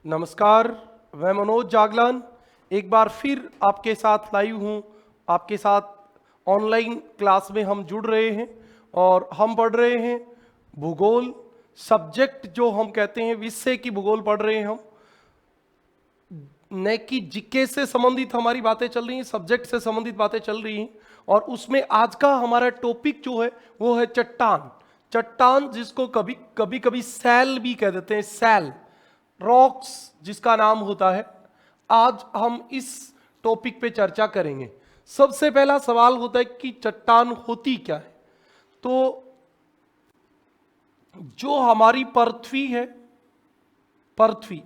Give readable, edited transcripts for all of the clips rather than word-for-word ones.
नमस्कार, मैं मनोज जागलान एक बार फिर आपके साथ लाइव हूँ। आपके साथ ऑनलाइन क्लास में हम जुड़ रहे हैं और हम पढ़ रहे हैं भूगोल। सब्जेक्ट जो हम कहते हैं विषय की भूगोल पढ़ रहे हैं हम, न कि जीके से संबंधित हमारी बातें चल रही हैं, सब्जेक्ट से संबंधित बातें चल रही हैं। और उसमें आज का हमारा टॉपिक जो है वो है चट्टान। चट्टान जिसको कभी कभी कभी सैल भी कह देते हैं, सैल रॉक्स जिसका नाम होता है। आज हम इस टॉपिक पे चर्चा करेंगे। सबसे पहला सवाल होता है कि चट्टान होती क्या है। तो जो हमारी पृथ्वी है, पृथ्वी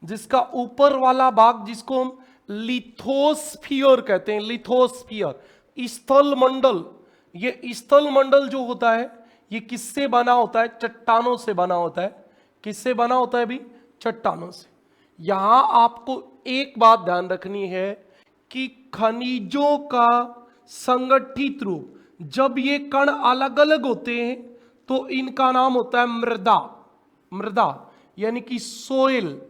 जिसका ऊपर वाला भाग जिसको हम लिथोस्फियर कहते हैं, लिथोस्फियर स्थल मंडल, ये स्थल मंडल जो होता है ये किससे बना होता है? चट्टानों से बना होता है। किससे बना होता है भी? चट्टानों से। यहां आपको एक बात ध्यान रखनी है कि खनिजों का संगठित रूप, जब ये कण अलग अलग होते हैं तो इनका नाम होता है मृदा। मृदा यानी कि सोइल,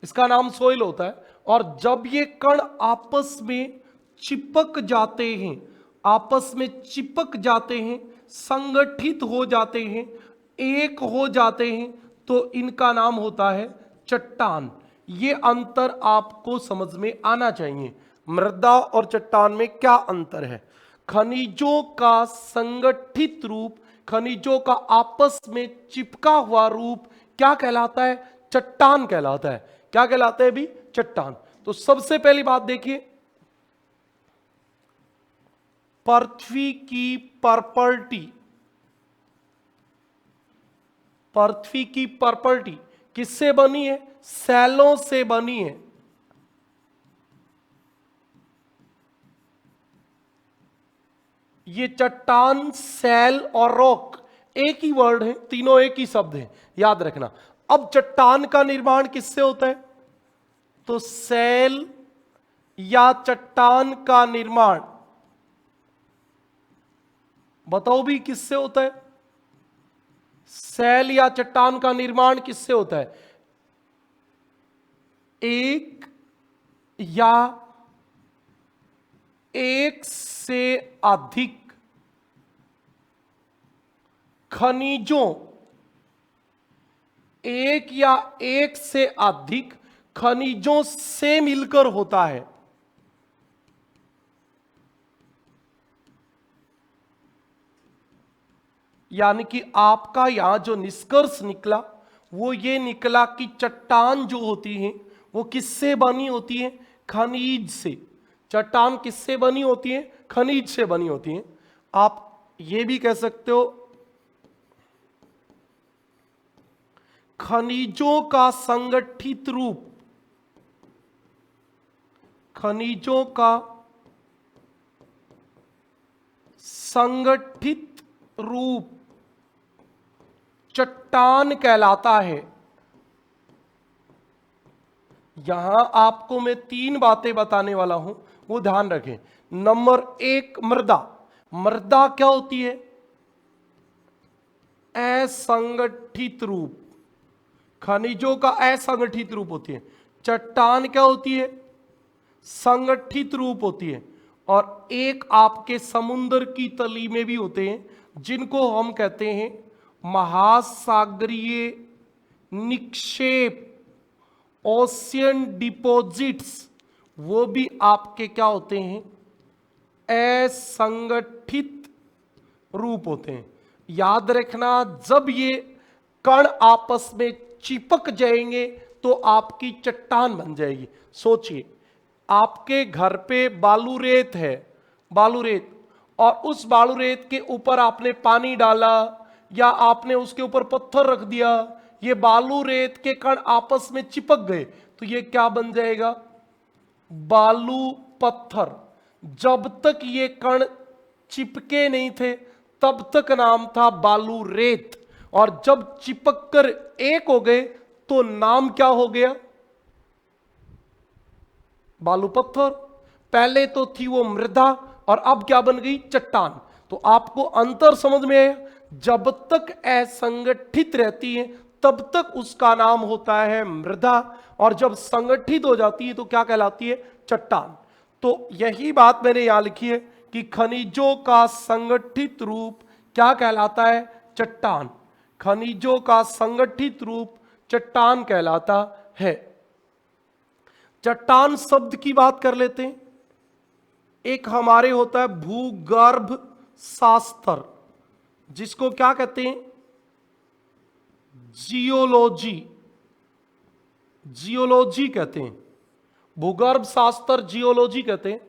इसका नाम सोइल होता है। और जब ये कण आपस में चिपक जाते हैं, आपस में चिपक जाते हैं, संगठित हो जाते हैं, एक हो जाते हैं, तो इनका नाम होता है चट्टान। ये अंतर आपको समझ में आना चाहिए। मृदा और चट्टान में क्या अंतर है? खनिजों का संगठित रूप, खनिजों का आपस में चिपका हुआ रूप क्या कहलाता है? चट्टान कहलाता है। क्या कहलाता है भी? चट्टान। तो सबसे पहली बात देखिए, पृथ्वी की प्रॉपर्टी, पृथ्वी की प्रॉपर्टी किससे बनी है? सैलों से बनी है। ये चट्टान, सैल और रॉक एक ही वर्ड है, तीनों एक ही शब्द है, याद रखना। अब चट्टान का निर्माण किससे होता है? तो सैल या चट्टान का निर्माण बताओ भी किससे होता है? सैल या चट्टान का निर्माण किससे होता है? एक या एक से अधिक खनिजों, एक या एक से अधिक खनिजों से मिलकर होता है। यानी कि आपका यहां जो निष्कर्ष निकला वो ये निकला कि चट्टान जो होती है वो किससे बनी होती है? खनिज से। चट्टान किससे बनी होती है? खनिज से बनी होती है। आप ये भी कह सकते हो खनिजों का संगठित रूप, खनिजों का संगठित रूप चट्टान कहलाता है। यहां आपको मैं तीन बातें बताने वाला हूं, वो ध्यान रखें। नंबर एक, मृदा। मृदा क्या होती है? असंगठित रूप, खनिजों का असंगठित रूप होती है। चट्टान क्या होती है? संगठित रूप होती है। और एक आपके समुद्र की तली में भी होते हैं जिनको हम कहते हैं महासागरीय निक्षेप, ओशियन डिपॉजिट्स। वो भी आपके क्या होते हैं? असंगठित रूप होते हैं। याद रखना, जब ये कण आपस में चिपक जाएंगे तो आपकी चट्टान बन जाएगी। सोचिए, आपके घर पे बालू रेत है, बालू रेत, और उस बालू रेत के ऊपर आपने पानी डाला या आपने उसके ऊपर पत्थर रख दिया, ये बालू रेत के कण आपस में चिपक गए तो ये क्या बन जाएगा? बालू पत्थर। जब तक ये कण चिपके नहीं थे तब तक नाम था बालू रेत, और जब चिपक कर एक हो गए तो नाम क्या हो गया? बालू पत्थर। पहले तो थी वो मृदा और अब क्या बन गई? चट्टान। तो आपको अंतर समझ में आया? जब तक असंगठित रहती है तब तक उसका नाम होता है मृदा, और जब संगठित हो जाती है तो क्या कहलाती है? चट्टान। तो यही बात मैंने यहां लिखी है कि खनिजों का संगठित रूप क्या कहलाता है? चट्टान। खनिजों का संगठित रूप चट्टान कहलाता है। चट्टान शब्द की बात कर लेते हैं। एक हमारे होता है भूगर्भ शास्त्र, जिसको क्या कहते हैं? जियोलॉजी। जियोलॉजी कहते हैं, भूगर्भ शास्त्र जियोलॉजी कहते हैं।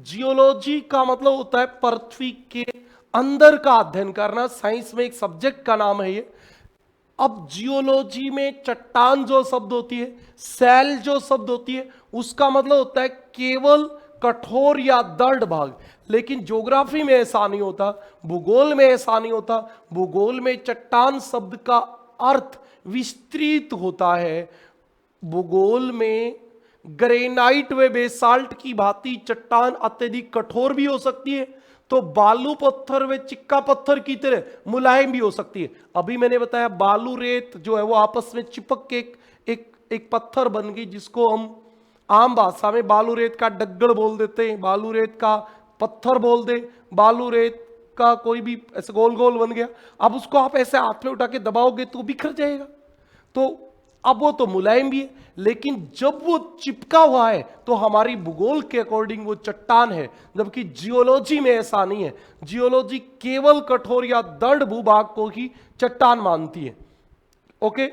जियोलॉजी का मतलब होता है पृथ्वी के अंदर का अध्ययन करना। साइंस में एक सब्जेक्ट का नाम है ये। अब जियोलॉजी में चट्टान जो शब्द होती है, सेल जो शब्द होती है, उसका मतलब होता है केवल कठोर या दृढ़ भाग। लेकिन ज्योग्राफी में ऐसा नहीं होता, भूगोल में ऐसा नहीं होता। भूगोल में चट्टान शब्द का अर्थ विस्तृत होता है। भूगोल में ग्रेनाइट व बेसाल्ट की भांति चट्टान अत्यधिक कठोर भी हो सकती है, तो बालू पत्थर व चिक्का पत्थर की तरह मुलायम भी हो सकती है। अभी मैंने बताया बालू रेत जो है वो आपस में चिपक के एक पत्थर बन गई, जिसको हम आम भाषा में बालू रेत का डग्गड़ बोल देते हैं, बालू रेत का पत्थर बोल दे, बालू रेत का कोई भी ऐसे गोल गोल बन गया। अब उसको आप ऐसे हाथ में उठा के दबाओगे तो बिखर जाएगा। तो अब वो तो मुलायम भी है, लेकिन जब वो चिपका हुआ है तो हमारी भूगोल के अकॉर्डिंग वो चट्टान है, जबकि जियोलॉजी में ऐसा नहीं है। जियोलॉजी केवल कठोर या दृढ़ भूभाग को ही चट्टान मानती है। ओके,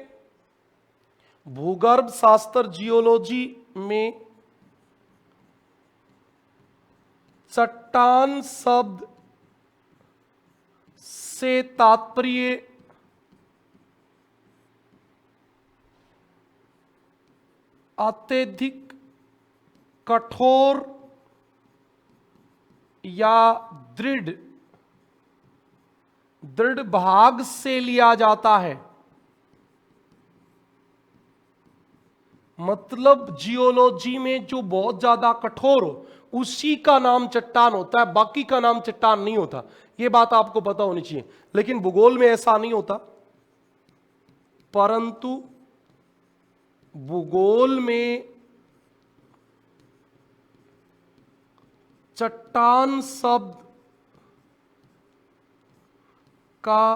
भूगर्भ शास्त्र जियोलॉजी में चट्टान शब्द से तात्पर्य अत्यधिक कठोर या दृढ़ भाग से लिया जाता है। मतलब जियोलॉजी में जो बहुत ज्यादा कठोर हो उसी का नाम चट्टान होता है, बाकी का नाम चट्टान नहीं होता। यह बात आपको पता होनी चाहिए। लेकिन भूगोल में ऐसा नहीं होता, परंतु भूगोल में चट्टान शब्द का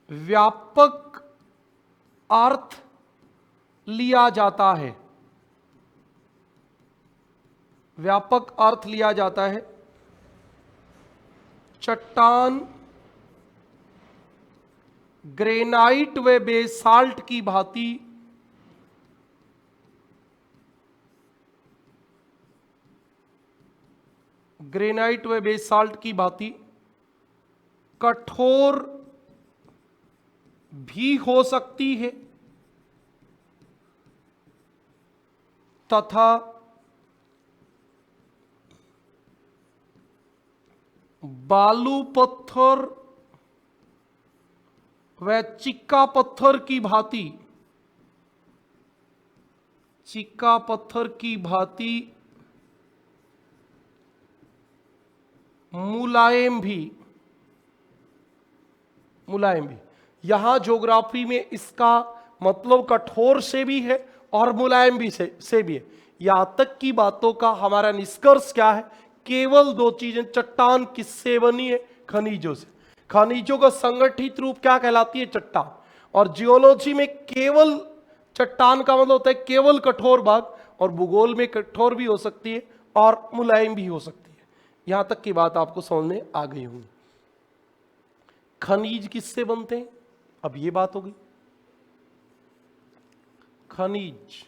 व्यापक अर्थ लिया जाता है। व्यापक अर्थ लिया जाता है। चट्टान ग्रेनाइट व बेसाल्ट की भांति ग्रेनाइट व बेसाल्ट की भांति कठोर भी हो सकती है तथा बालू पत्थर व चिक्का पत्थर की भांति मुलायम भी। यहां ज्योग्राफी में इसका मतलब कठोर से भी है और मुलायम भी से भी है। यहां तक की बातों का हमारा निष्कर्ष क्या है? केवल दो चीजें। चट्टान किससे बनी है? खनिजों से। खनिजों का संगठित रूप क्या कहलाती है? चट्टान। और जियोलॉजी में केवल चट्टान का मतलब होता है केवल कठोर भाग, और भूगोल में कठोर भी हो सकती है और मुलायम भी हो सकती है। यहां तक की बात आपको समझ में आ गई होगी। खनिज किससे बनते हैं? अब ये बात होगी। खनिज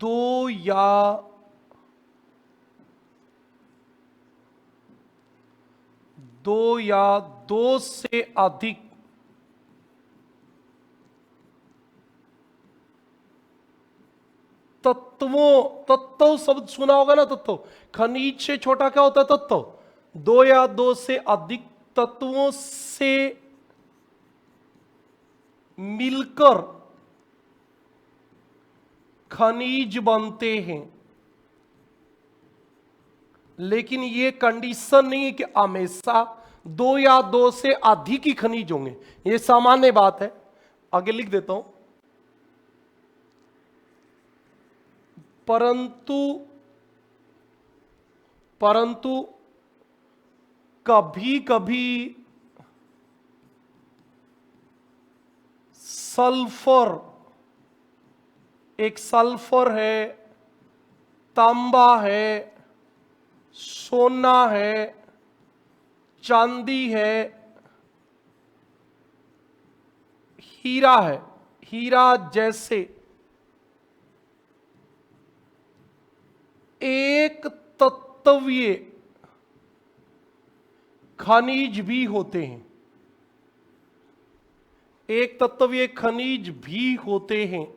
दो या दो से अधिक तत्व शब्द सुना होगा ना? तत्व। खनिज से छोटा क्या होता है? तत्व। दो या दो से अधिक तत्वों से मिलकर खनिज बनते हैं। लेकिन यह कंडीशन नहीं है कि हमेशा 2 या 2 से अधिक ही खनिज होंगे, ये सामान्य बात है। आगे लिख देता हूं, परंतु कभी कभी सल्फर, एक सल्फर है, तांबा है, सोना है, चांदी है, हीरा है, हीरा जैसे एक तत्वीय खनिज भी होते हैं, एक तत्वीय खनिज भी होते हैं।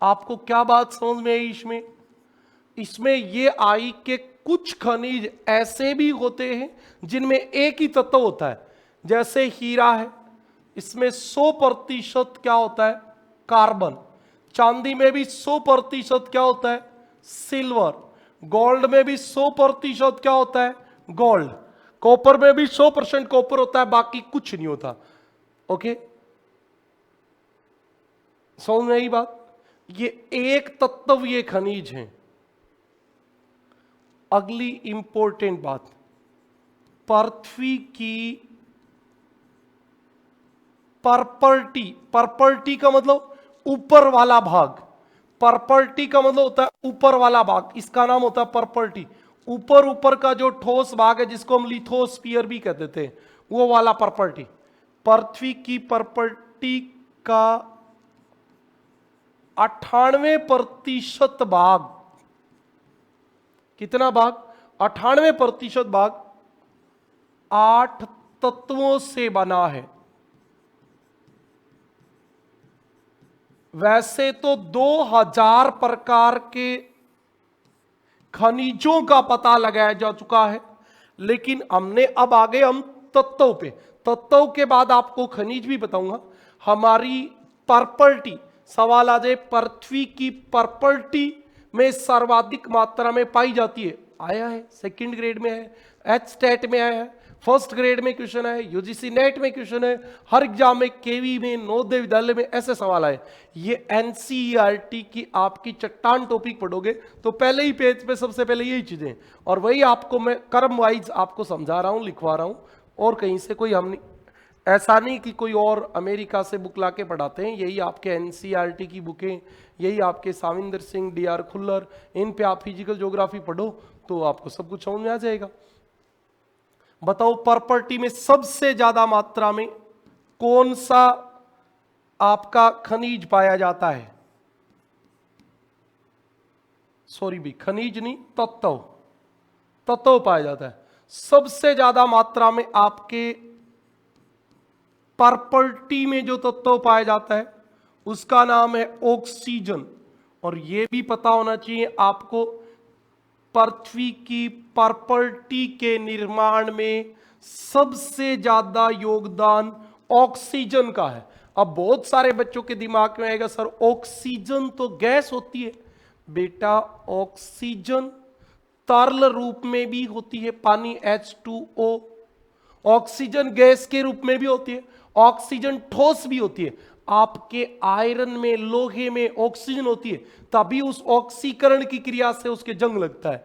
आपको क्या बात समझ में आई इसमें? इसमें ये आई कि कुछ खनिज ऐसे भी होते हैं जिनमें एक ही तत्व होता है, जैसे हीरा है, इसमें 100% क्या होता है? कार्बन। चांदी में भी 100% क्या होता है? सिल्वर। गोल्ड में भी 100% क्या होता है? गोल्ड। कॉपर में भी 100% कॉपर होता है, बाकी कुछ नहीं होता। ओके, समझ में आई बात? ये एक तत्व ये खनिज है। अगली इंपॉर्टेंट बात, पृथ्वी की पर्पल्टी, पर्पल्टी का मतलब ऊपर वाला भाग, पर्पल्टी का मतलब होता है ऊपर वाला भाग, इसका नाम होता है पर्पल्टी। ऊपर ऊपर का जो ठोस भाग है जिसको हम लिथोस्फीयर भी कहते थे, वो वाला पर्पल्टी। पृथ्वी की पर्पल्टी का 98% भाग, कितना भाग? 98% भाग 8 तत्वों से बना है। वैसे तो 2000 प्रकार के खनिजों का पता लगाया जा चुका है, लेकिन हमने अब आगे हम तत्वों पे, तत्वों के बाद आपको खनिज भी बताऊंगा। हमारी पर्पल्टी, सवाल आ जाए पृथ्वी की पर्पल्टी में सर्वाधिक मात्रा में पाई जाती है, आया है, सेकंड ग्रेड में है, एच स्टेट में आया है, फर्स्ट ग्रेड में क्वेश्चन है, यूजीसी नेट में क्वेश्चन है, हर एग्जाम में, केवी में, नवोदय विद्यालय में ऐसे सवाल आए। ये एनसीईआरटी की आपकी चट्टान टॉपिक पढ़ोगे तो पहले ही पेज पे सबसे पहले यही चीजें, और वही आपको मैं क्रम वाइज आपको समझा रहा हूं, लिखवा रहा हूं, और कहीं से कोई हम ऐसा नहीं कि कोई और अमेरिका से बुक ला के पढ़ाते हैं। यही आपके एनसीईआरटी की बुकें, यही आपके साविंदर सिंह, डीआर खुल्लर, इन पे आप फिजिकल ज्योग्राफी पढ़ो तो आपको सब कुछ समझ में आ जाएगा। बताओ प्रॉपर्टी में सबसे ज्यादा मात्रा में कौन सा आपका खनिज पाया जाता है? सॉरी भी, खनिज नहीं, तत्व, तत्व पाया जाता है। सबसे ज्यादा मात्रा में आपके प्रॉपर्टी में जो तत्व पाया जाता है उसका नाम है ऑक्सीजन। और यह भी पता होना चाहिए आपको, पृथ्वी की प्रॉपर्टी के निर्माण में सबसे ज्यादा योगदान ऑक्सीजन का है। अब बहुत सारे बच्चों के दिमाग में आएगा सर ऑक्सीजन तो गैस होती है। बेटा ऑक्सीजन तरल रूप में भी होती है, पानी H2O, ऑक्सीजन गैस के रूप में भी होती है, ऑक्सीजन ठोस भी होती है। आपके आयरन में, लोहे में ऑक्सीजन होती है, तभी उस ऑक्सीकरण की क्रिया से उसके जंग लगता है।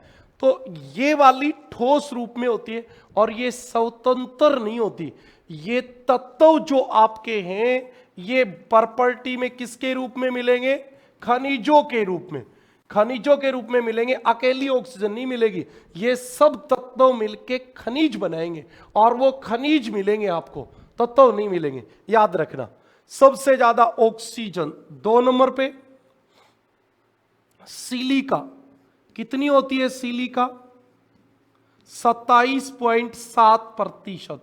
तो ये वाली ठोस रूप में होती है और ये स्वतंत्र नहीं होती। ये तत्व जो आपके हैं ये प्रॉपर्टी में किसके रूप में मिलेंगे? खनिजों के रूप में, खनिजों के रूप में मिलेंगे, अकेली ऑक्सीजन नहीं मिलेगी। ये सब तत्व मिलके खनिज बनाएंगे और वो खनिज मिलेंगे आपको, तत्व नहीं मिलेंगे, याद रखना। सबसे ज्यादा ऑक्सीजन 2 नंबर पे सिलिका, कितनी होती है सिलिका? 27.7%।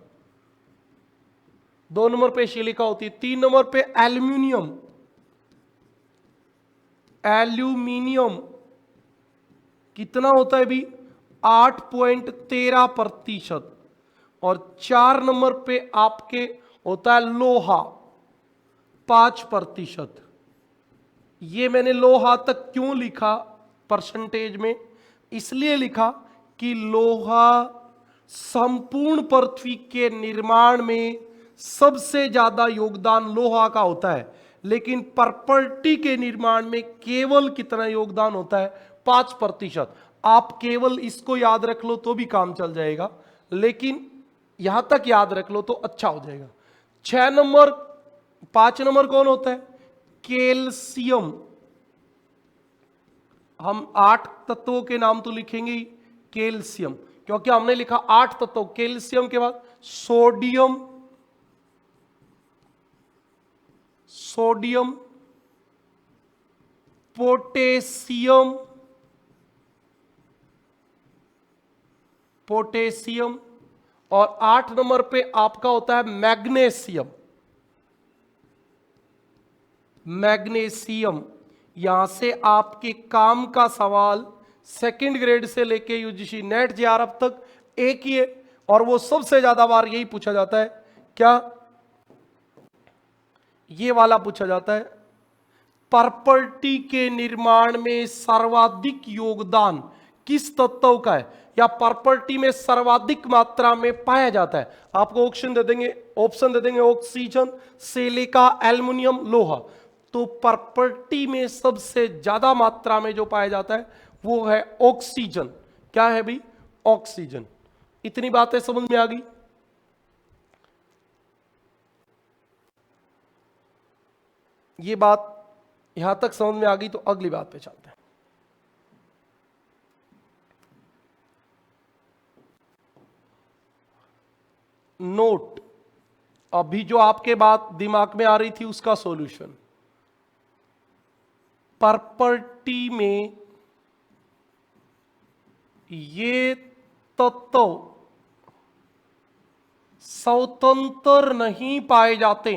2 नंबर पे सिलिका होती है। 3 नंबर पे एल्यूमिनियम, एल्यूमिनियम कितना होता है भी? 8.13%। और 4 नंबर पे आपके होता है लोहा, 5%। ये मैंने लोहा तक क्यों लिखा परसेंटेज में? इसलिए लिखा कि लोहा संपूर्ण पृथ्वी के निर्माण में सबसे ज्यादा योगदान लोहा का होता है, लेकिन प्रॉपर्टी के निर्माण में केवल कितना योगदान होता है? 5%। आप केवल इसको याद रख लो तो भी काम चल जाएगा, लेकिन यहां तक याद रख लो तो अच्छा हो जाएगा। 6 नंबर, 5 नंबर कौन होता है? कैल्शियम। हम 8 तत्वों के नाम तो लिखेंगे ही, कैल्शियम, क्योंकि हमने लिखा 8 तत्व। कैल्शियम के बाद सोडियम, सोडियम, पोटेशियम, पोटेशियम, और 8 नंबर पे आपका होता है मैग्नीशियम। मैग्नीशियम, यहां से आपके काम का सवाल सेकंड ग्रेड से लेके यूजीसी नेट जेआरएफ तक एक ही है, और वो सबसे ज्यादा बार यही पूछा जाता है। क्या? ये वाला पूछा जाता है, प्रॉपर्टी के निर्माण में सर्वाधिक योगदान किस तत्व का है, या प्रॉपर्टी में सर्वाधिक मात्रा में पाया जाता है? आपको ऑप्शन दे देंगे ऑक्सीजन, सिलिका, एल्युमिनियम, लोहा। तो प्रॉपर्टी में सबसे ज्यादा मात्रा में जो पाया जाता है वो है ऑक्सीजन। क्या है भाई? ऑक्सीजन। इतनी बातें समझ में आ गई? ये बात यहां तक समझ में आ गई तो अगली बात पे चलते हैं। नोट, अभी जो आपके बात दिमाग में आ रही थी उसका सॉल्यूशन। प्रॉपर्टी में ये तत्व स्वतंत्र नहीं पाए जाते,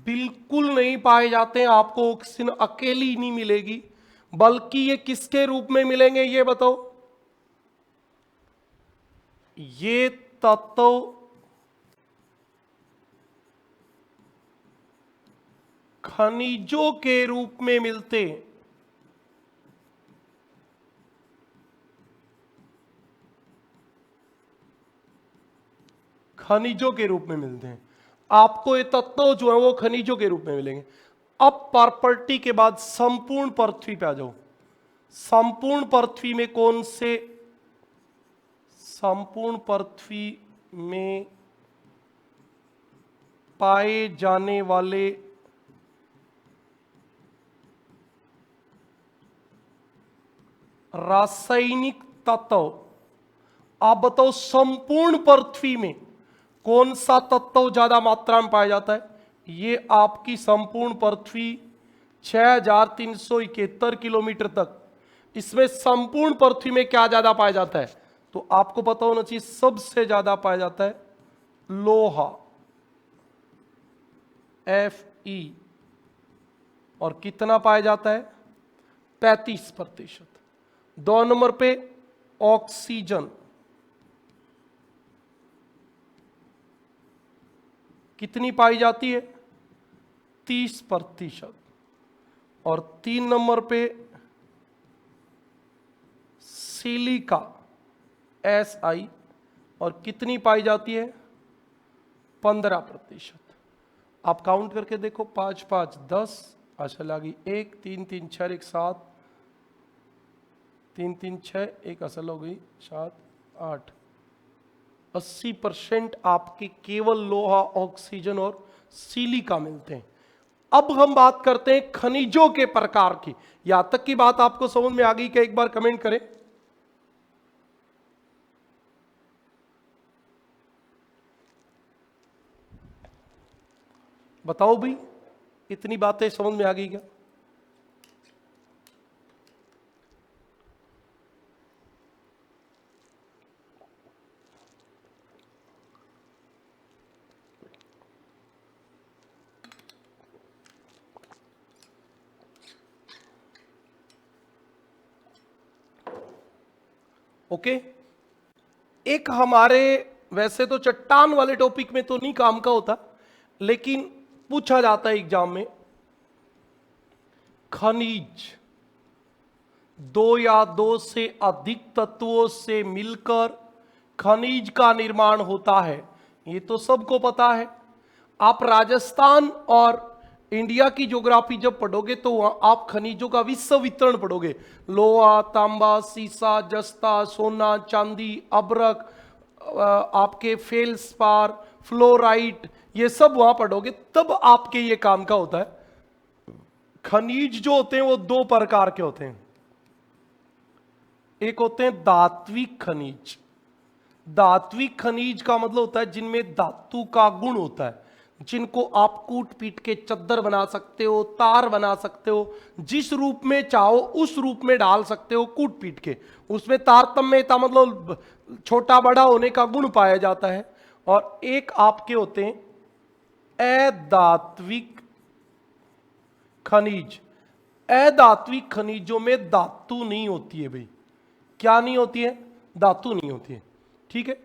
बिल्कुल नहीं पाए जाते। आपको ऑक्सीजन अकेली नहीं मिलेगी, बल्कि ये किसके रूप में मिलेंगे ये बताओ? ये तत्व खनिजों के रूप में मिलते हैं। खनिजों के रूप में मिलते हैं आपको। ये तत्व जो है वो खनिजों के रूप में मिलेंगे। अब प्रॉपर्टी के बाद संपूर्ण पृथ्वी पे आ जाओ। संपूर्ण पृथ्वी में कौन से, संपूर्ण पृथ्वी में पाए जाने वाले रासायनिक तत्व, आप बताओ संपूर्ण पृथ्वी में कौन सा तत्व ज्यादा मात्रा में पाया जाता है? ये आपकी संपूर्ण पृथ्वी 6371 किलोमीटर तक, इसमें संपूर्ण पृथ्वी में क्या ज्यादा पाया जाता है? तो आपको पता होना चाहिए सबसे ज्यादा पाया जाता है लोहा, Fe, और कितना पाया जाता है? 35%। 2 नंबर पे ऑक्सीजन, कितनी पाई जाती है? 30%। और 3 नंबर पे सिलिका, Si, और कितनी पाई जाती है? 15%। आप काउंट करके देखो, 5 5 10, अच्छा लगी 1 3 3 6 1 7, 3 3 6 1 असल हो गई 7 8। 80% आपके केवल लोहा, ऑक्सीजन और सिलिका मिलते हैं। अब हम बात करते हैं खनिजों के प्रकार की। यहां तक की बात आपको समझ में आ गई क्या? एक बार कमेंट करें। बताओ भाई, इतनी बातें समझ में आ गई क्या? ओके। एक हमारे, वैसे तो चट्टान वाले टॉपिक में तो नहीं काम का होता, लेकिन पूछा जाता है एग्जाम में, खनिज। दो या दो से अधिक तत्वों से मिलकर खनिज का निर्माण होता है, ये तो सबको पता है। आप राजस्थान और इंडिया की ज्योग्राफी जब पढ़ोगे तो वहां आप खनिजों का विश्व वितरण पढ़ोगे। लोहा, तांबा, सीसा, जस्ता, सोना, चांदी, अब्रक, आपके फेल्सपार, फ्लोराइट, ये सब वहां पढ़ोगे, तब आपके ये काम का होता है। खनिज जो होते हैं वो दो प्रकार के होते हैं। एक होते हैं धात्विक खनिज। धात्विक खनिज का मतलब होता है जिनमें धातु का गुण होता है, जिनको आप कूट पीट के चद्दर बना सकते हो, तार बना सकते हो, जिस रूप में चाहो उस रूप में डाल सकते हो कूट पीट के। उसमें तारतम्यता मतलब छोटा बड़ा होने का गुण पाया जाता है। और एक आपके होते हैं अधात्विक खनिज। अधात्विक खनिजों में धातु नहीं होती है भाई। क्या नहीं होती है? धातु नहीं होती है। ठीक है।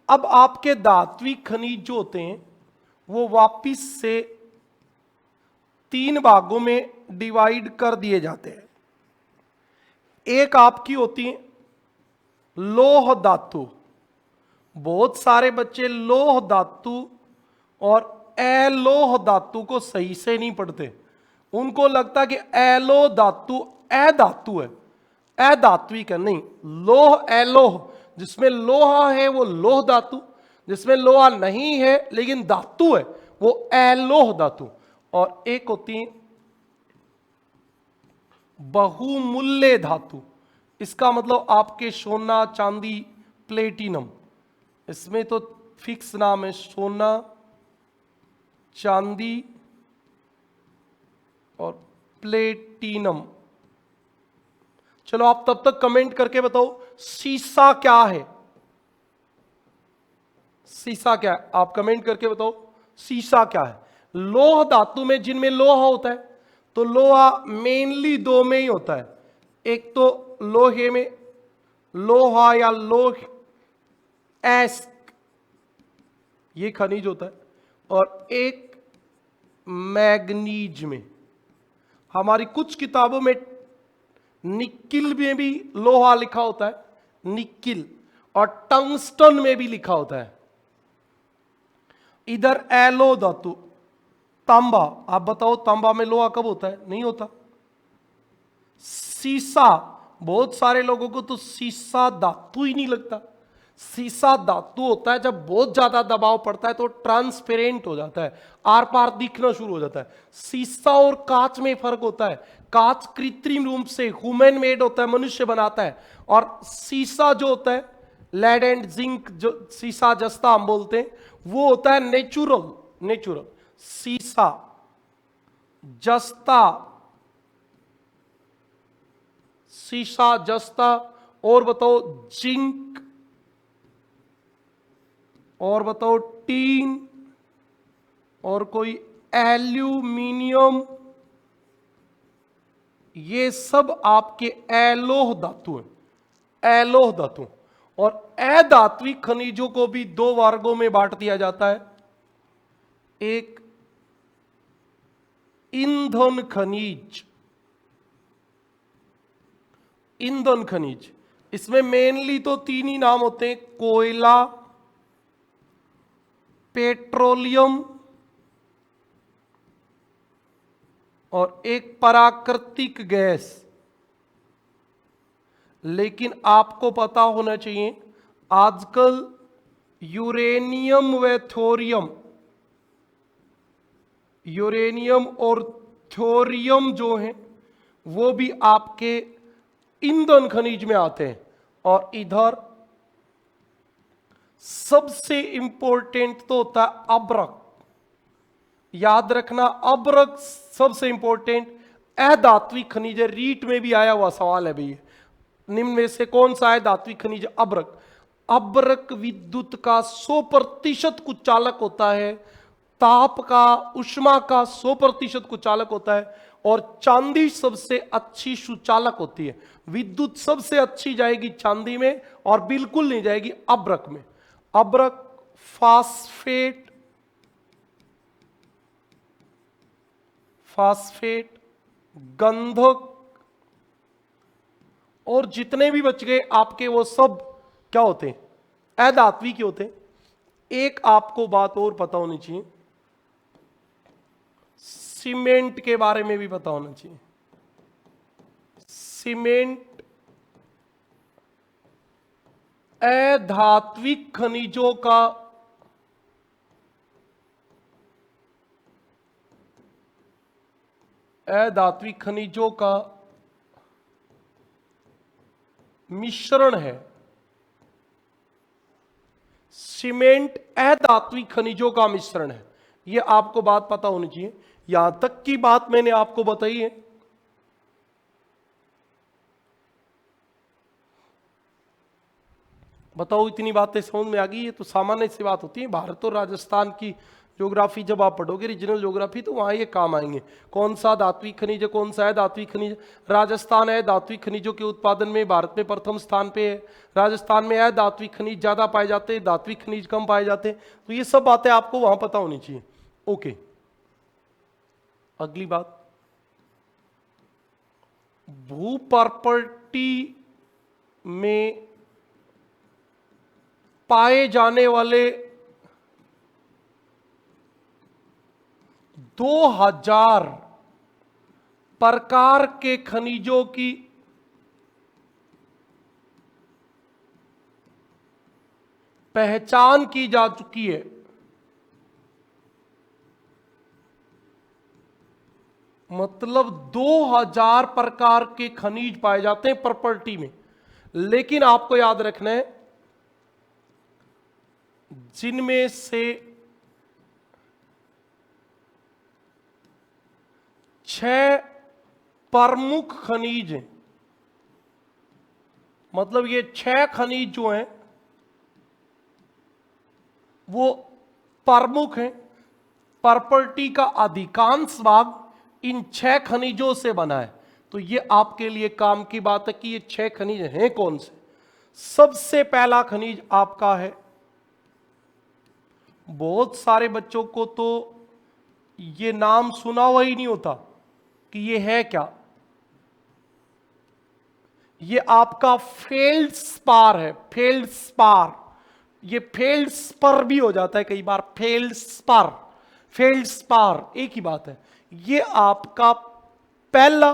अब आपके धात्विक खनिज जो होते हैं वो वापिस से तीन भागों में डिवाइड कर दिए जाते हैं। एक आपकी होती है लौह धातु। बहुत सारे बच्चे लौह धातु और अलोह धातु को सही से नहीं पढ़ते। उनको लगता कि अलोह धातु अधातु है, अधात्विक है। नहीं, लोह अलोह, जिसमें लोहा है वो लोह धातु, जिसमें लोहा नहीं है लेकिन धातु है वो अलोह धातु। और एक होती है बहुमूल्य धातु। इसका मतलब आपके सोना, चांदी, प्लेटिनम, इसमें तो फिक्स नाम है सोना, चांदी और प्लेटिनम। चलो आप तब तक कमेंट करके बताओ सीसा क्या है? सीसा क्या है? आप कमेंट करके बताओ सीसा क्या है। लोह धातु में जिनमें लोहा होता है, तो लोहा मेनली दो में ही होता है। एक तो लोहे में लोहा या लोह एस्क, ये खनिज होता है, और एक मैग्नीज में। हमारी कुछ किताबों में निकिल में भी लोहा लिखा होता है, निकिल, और टंगस्टन में भी लिखा होता है। इधर एलो धातु, तांबा। आप बताओ तांबा में लोहा कब होता है? नहीं होता। सीसा, बहुत सारे लोगों को तो सीसा धातु ही नहीं लगता। सीसा धातु होता है जब बहुत ज्यादा दबाव पड़ता है तो ट्रांसपेरेंट हो जाता है, आर पार दिखना शुरू हो जाता है। सीसा और कांच में फर्क होता है। कांच कृत्रिम रूप से ह्यूमन मेड होता है, मनुष्य बनाता है, और सीसा जो होता है लेड एंड जिंक, जो सीसा जस्ता हम बोलते हैं, वो होता है नेचुरल। नेचुरल सीसा, जस्ता, सीसा, जस्ता, और बताओ जिंक, और बताओ टीन, और कोई एल्यूमिनियम, ये सब आपके एलोह धातु हैं। एलोह धातु। और अधात्विक खनिजों को भी दो वर्गों में बांट दिया जाता है। एक ईंधन खनिज। ईंधन खनिज, इसमें मेनली तो तीन ही नाम होते हैं, कोयला, पेट्रोलियम और एक प्राकृतिक गैस। लेकिन आपको पता होना चाहिए आजकल यूरेनियम व थोरियम, यूरेनियम और थोरियम जो हैं वो भी आपके ईंधन खनिज में आते हैं। और इधर सबसे इंपॉर्टेंट तो होता है अब्रक। याद रखना, अब्रक सबसे इंपॉर्टेंट अधात्विक खनिज है। रीट में भी आया हुआ सवाल है भैया, निम्न में से कौन सा है धात्विक खनिज? अब्रक। अब्रक विद्युत का 100% कुचालक होता है, ताप का, उष्मा का 100% कुचालक होता है, और चांदी सबसे अच्छी सुचालक होती है। विद्युत सबसे अच्छी जाएगी चांदी में और बिल्कुल नहीं जाएगी अब्रक में। अब्रक फास्फेट, फास्फेट, गंधक, और जितने भी बच गए आपके वो सब क्या होते हैं, अधात्विक होते हैं। एक आपको बात और पता होनी चाहिए, सीमेंट के बारे में भी पता होना चाहिए। सीमेंट अधात्विक खनिजों का मिश्रण है। सीमेंट अधात्विक खनिजों का मिश्रण है, यह आपको बात पता होनी चाहिए। यहां तक की बात मैंने आपको बताई है। बताओ, इतनी बातें समझ में आ गई? ये तो सामान्य सी बात होती है। भारत और राजस्थान की ज्योग्राफी जब आप पढ़ोगे, रीजनल ज्योग्राफी, तो वहां ये काम आएंगे। कौन सा धात्विक खनिज है, कौन सा है धात्विक खनिज। राजस्थान है धात्विक खनिजों के उत्पादन में भारत में प्रथम स्थान पे है। राजस्थान में है धात्विक खनिज ज्यादा पाए जाते हैं, धात्विक खनिज कम पाए जाते हैं। तो ये सब बातें आपको वहां पता होनी चाहिए। ओके, अगली बात, भू प्रॉपर्टी में पाए जाने वाले 2000 प्रकार के खनिजों की पहचान की जा चुकी है। मतलब 2000 प्रकार के खनिज पाए जाते हैं प्रॉपर्टी में। लेकिन आपको याद रखना है, जिनमें से 6 प्रमुख खनिज हैं। मतलब ये 6 खनिज जो हैं वो प्रमुख हैं। प्रॉपर्टी का अधिकांश भाग इन 6 खनिजों से बना है। तो ये आपके लिए काम की बात है कि ये 6 खनिज हैं कौन से। सबसे पहला खनिज आपका है, बहुत सारे बच्चों को तो ये नाम सुना हुआ ही नहीं होता कि ये है क्या। ये आपका फेल्ड्स्पार है। फेल्ड्स्पार, ये फेल्ड्स्पर भी हो जाता है कई बार, फेल्ड्स्पार, फेल्ड्स्पार एक ही बात है। ये आपका पहला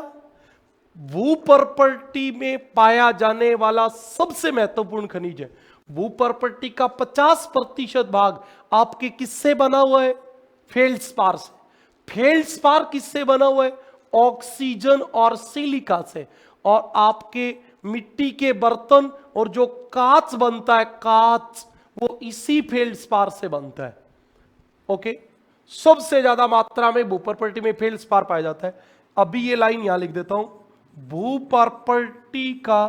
भू प्रॉपर्टी में पाया जाने वाला सबसे महत्वपूर्ण खनिज है। भू प्रॉपर्टी का 50% भाग आपके किससे बना हुआ है? फेल्ड्स्पार से। फेल्ड्स्पार किससे बना हुआ है? ऑक्सीजन और सिलिका से। और आपके मिट्टी के बर्तन और जो कांच बनता है, कांच, वो इसी फेल्ड्स्पार से बनता है। ओके, सबसे ज्यादा मात्रा में भू प्रॉपर्टी में फेल्ड्स्पार पाया जाता है। अभी ये लाइन यहां लिख देता हूं, भू प्रॉपर्टी का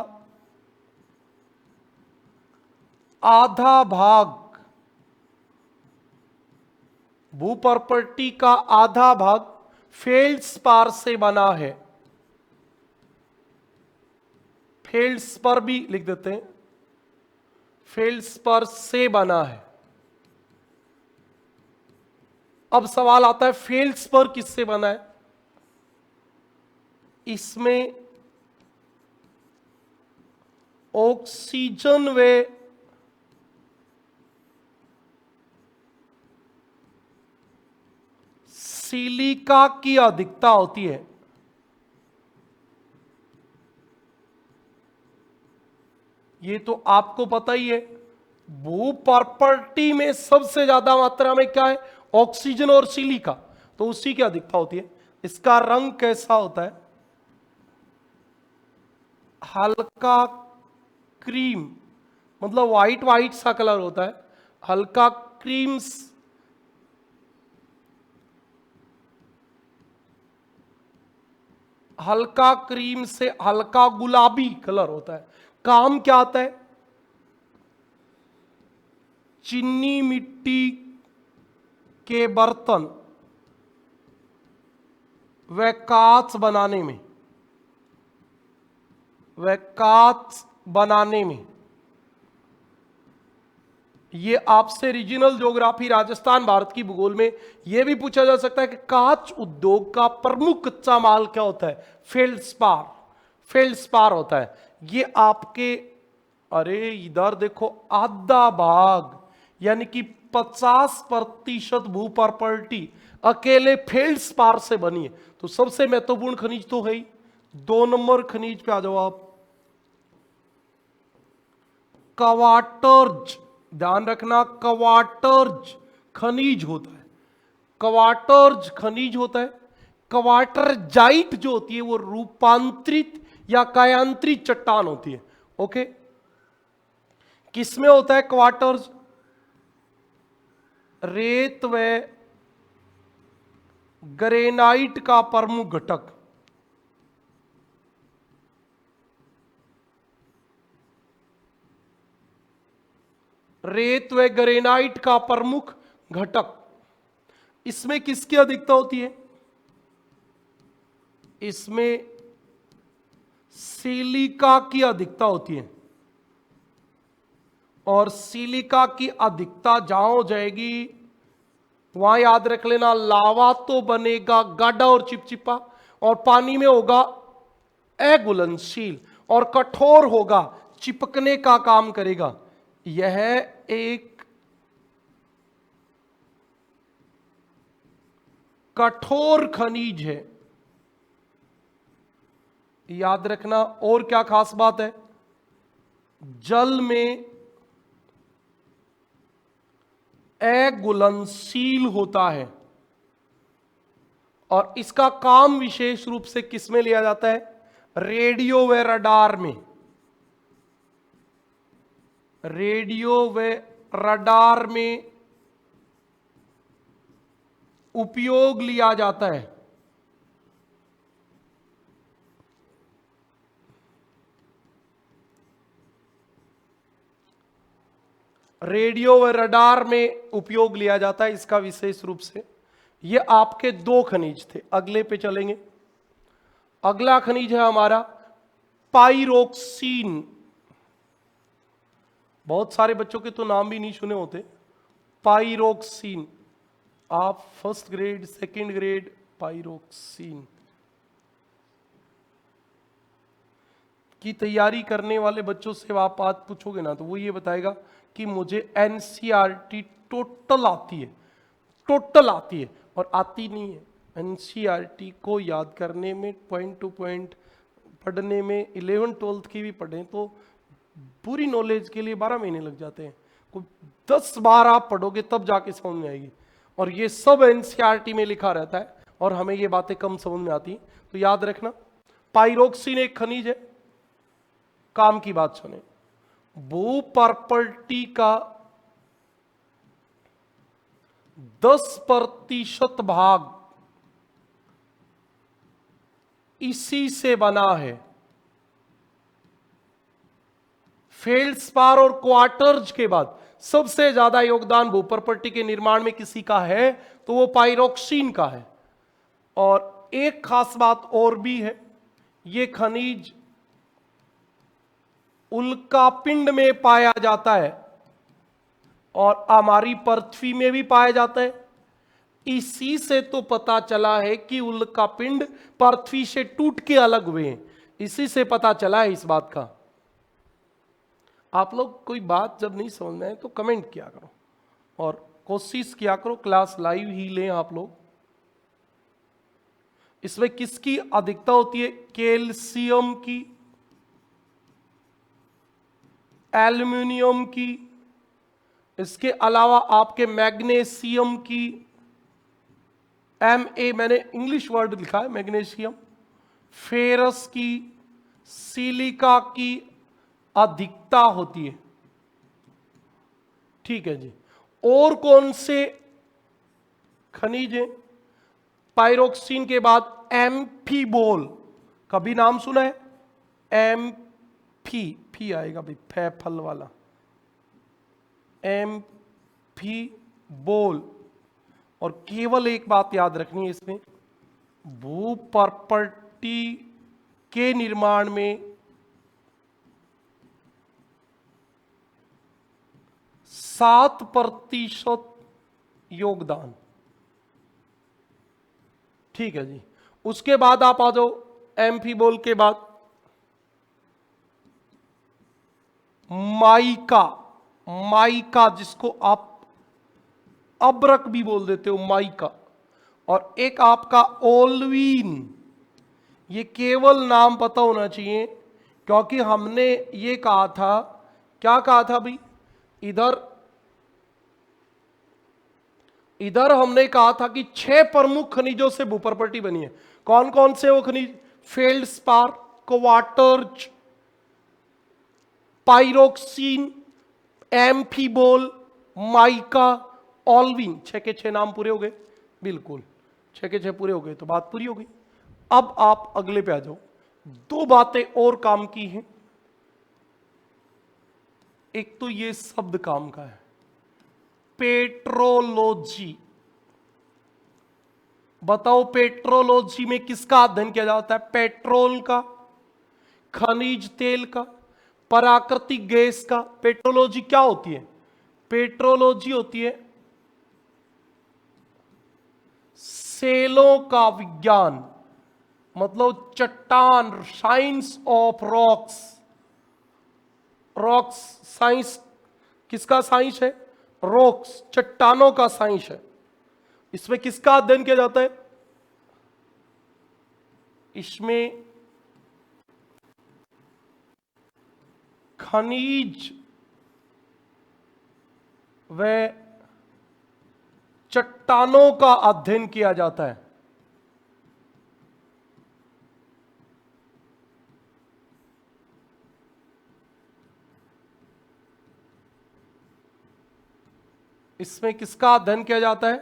आधा भाग, भू प्रॉपर्टी का आधा भाग फेल्ड्स्पार से बना है। फेल्ड्स्पार भी लिख देते हैं, फेल्ड्स्पार से बना है। अब सवाल आता है फेल्ड्स्पार किससे बना है? इसमें ऑक्सीजन व सिलिका की अधिकता होती है। ये तो आपको पता ही है। भू प्रॉपर्टी में सबसे ज्यादा मात्रा में क्या है? ऑक्सीजन और सिलिका, तो उसी की अधिकता होती है। इसका रंग कैसा होता है? हल्का क्रीम, मतलब व्हाइट व्हाइट सा कलर होता है। हल्का क्रीम, हल्का क्रीम से हल्का गुलाबी कलर होता है। काम क्या आता है? चीनी मिट्टी के बर्तन व कांच बनाने में, वह कांच बनाने में। ये आपसे रीजनल ज्योग्राफी राजस्थान भारत की भूगोल में यह भी पूछा जा सकता है कि कांच उद्योग का प्रमुख कच्चा माल क्या होता है? फेल्ड्स्पार, फेल्ड्स्पार होता है। ये आपके, अरे इधर देखो, आधा भाग यानी कि 50% भू प्रॉपर्टी अकेले फेल्ड्सपार से बनी है। तो सबसे महत्वपूर्ण खनिज तो है ही। 2 नंबर खनिज पे आ जाओ आप, क्वार्टर्ज। ध्यान रखना, क्वार्टर्ज खनिज होता है, क्वार्टर्ज खनिज होता है। क्वार्टरजाइट जो होती है वो रूपांतरित या कायांतरित चट्टान होती है। ओके, किसमें होता है क्वार्टर्ज? रेत व ग्रेनाइट का प्रमुख घटक। रेत व ग्रेनाइट का प्रमुख घटक। इसमें किसकी अधिकता होती है? इसमें सिलिका की अधिकता होती है। और सिलिका की अधिकता जहां हो जाएगी वहां याद रख लेना, लावा तो बनेगा गाढ़ा और चिपचिपा, और पानी में होगा अघुलनशील और कठोर होगा, चिपकने का काम करेगा। यह एक कठोर खनिज है, याद रखना। और क्या खास बात है? जल में अघुलनशील होता है। और इसका काम विशेष रूप से किसमें लिया जाता है? रेडियो व रडार में। रेडियो व रडार में उपयोग लिया जाता है। रेडियो व रडार में उपयोग लिया जाता है इसका विशेष रूप से। ये आपके 2 खनिज थे। अगले पे चलेंगे। अगला खनिज है हमारा पाइरोक्सीन। बहुत सारे बच्चों के तो नाम भी नहीं सुने होते। पाइरोक्सीन, आप फर्स्ट ग्रेड, सेकंड ग्रेड, पाइरोक्सीन की तैयारी करने वाले बच्चों से आप आज पूछोगे ना तो वो ये बताएगा कि मुझे एनसीईआरटी टोटल आती है, टोटल आती है, और आती नहीं है। एनसीईआरटी को याद करने में, पॉइंट टू पॉइंट पढ़ने में, 11th-12th की भी पढ़ें तो पूरी नॉलेज के लिए 12 महीने लग जाते हैं। कोई 10 बार आप पढ़ोगे तब जाके समझ में आएगी। और ये सब एनसीईआरटी में लिखा रहता है और हमें ये बातें कम समझ में आती हैं। तो याद रखना, पाइरोक्सीन एक खनिज है। काम की बात सुने, भू प्रॉपर्टी का 10% भाग इसी से बना है। फेल्ड्सपार और क्वार्टर्ज के बाद सबसे ज्यादा योगदान भू प्रॉपर्टी के निर्माण में किसी का है तो वो पाइरोक्सीन का है। और एक खास बात और भी है, ये खनिज उल्कापिंड में पाया जाता है और हमारी पृथ्वी में भी पाया जाता है। इसी से तो पता चला है कि उल्कापिंड पृथ्वी से टूट के अलग हुए हैं। इसी से पता चला है इस बात का। आप लोग कोई बात जब नहीं समझ में आए तो कमेंट किया करो और कोशिश किया करो क्लास लाइव ही लें आप लोग। इसमें किसकी अधिकता होती है? कैल्शियम की, एल्युमिनियम की, इसके अलावा आपके मैग्नीशियम की, Ma मैंने इंग्लिश वर्ड लिखा है मैग्नीशियम, फेरस की, सिलिका की अधिकता होती है। ठीक है जी। और कौन से खनिज है? पाइरोक्सीन के बाद एम्फीबोल, कभी नाम सुना है? फी आएगा भाई, फै फल वाला, एम्फीबोल। और केवल एक बात याद रखनी है इसमें, भू प्रॉपर्टी के निर्माण में 7% योगदान। ठीक है जी। उसके बाद आप आ जाओ एम्फीबोल के बाद माइका, माइका जिसको आप अब्रक भी बोल देते हो, माइका। और एक आपका ओल्वीन, ये केवल नाम पता होना चाहिए, क्योंकि हमने ये कहा था, क्या कहा था भाई, इधर हमने कहा था कि 6 प्रमुख खनिजों से भूप्रॉपर्टी बनी है। कौन कौन से वो खनिज? Feldspar, quartz, pyroxene, amphibole, mica, olivine. 6 के 6 नाम पूरे हो गए, बिल्कुल 6 के 6 पूरे हो गए तो बात पूरी हो गई। अब आप अगले पे आ जाओ। 2 बातें और काम की हैं। एक तो ये शब्द काम का है, पेट्रोलॉजी। बताओ पेट्रोलॉजी में किसका अध्ययन किया जाता है? पेट्रोल का, खनिज तेल का, प्राकृतिक गैस का। पेट्रोलॉजी क्या होती है? पेट्रोलॉजी होती है सेलों का विज्ञान, मतलब चट्टान, science of rocks. Rocks science किसका साइंस है? रॉक्स, चट्टानों का साइंस है। इसमें किसका अध्ययन किया जाता है? इसमें खनिज व चट्टानों का अध्ययन किया जाता है। इसमें किसका अध्ययन किया जाता है?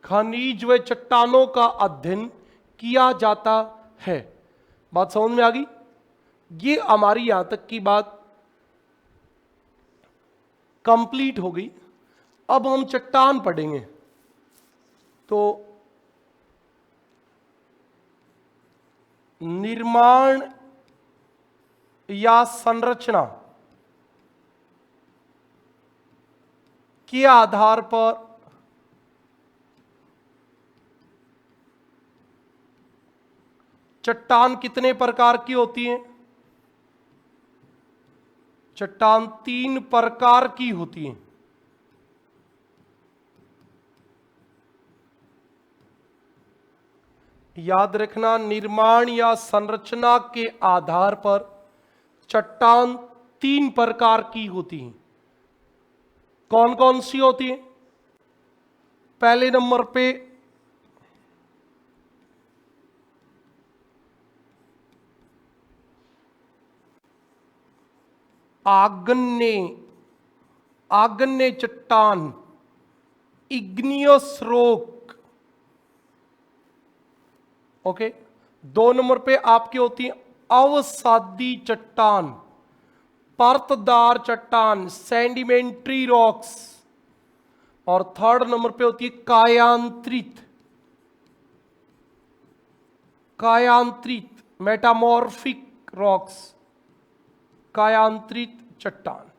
खनिज व चट्टानों का अध्ययन किया जाता है। बात समझ में आ गई? ये हमारी यहां तक की बात कंप्लीट हो गई। अब हम चट्टान पढ़ेंगे। तो निर्माण या संरचना के आधार पर चट्टान कितने प्रकार की होती हैं? चट्टान 3 प्रकार की होती हैं। याद रखना, निर्माण या संरचना के आधार पर चट्टान 3 प्रकार की होती हैं। कौन कौन सी होती हैं? पहले नंबर पे आग्नेय चट्टान, इग्नियस रॉक। ओके। 2 नंबर पे आपकी होती है अवसादी चट्टान, परतदार चट्टान, सेडिमेंट्री रॉक्स। और 3rd नंबर पे होती है कायांतरित मेटामॉर्फिक रॉक्स, कायांतरित चट्टान।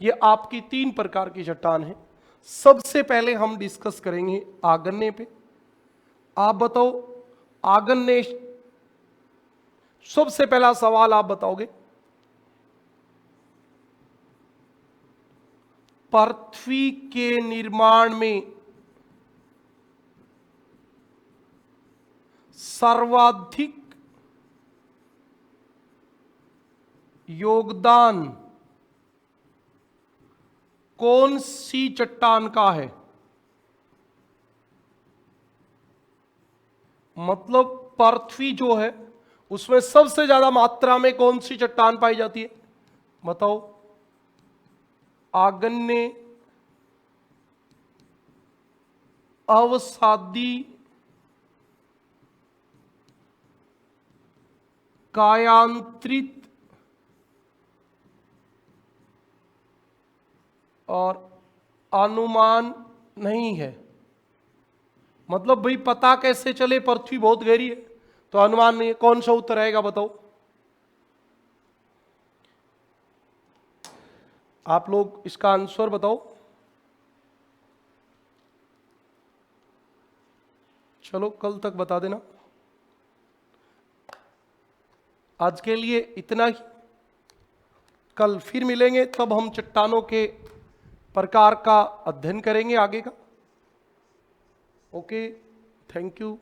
ये आपकी 3 प्रकार की चट्टान है। सबसे पहले हम डिस्कस करेंगे आग्नेय पे। आप बताओ आग्नेय, सबसे पहला सवाल आप बताओगे, पृथ्वी के निर्माण में सर्वाधिक योगदान कौन सी चट्टान का है? मतलब पृथ्वी जो है उसमें सबसे ज्यादा मात्रा में कौन सी चट्टान पाई जाती है? बताओ। आग्नेय, अवसादी, कायांतरित और अनुमान नहीं है। मतलब भाई पता कैसे चले पृथ्वी बहुत गहरी है? तो अनुमान नहीं है। कौन सा उत्तर आएगा बताओ? आप लोग इसका आंसर बताओ। चलो कल तक बता देना। आज के लिए इतना ही। कल फिर मिलेंगे, तब हम चट्टानों के प्रकार का अध्ययन करेंगे आगे का। Okay, thank you.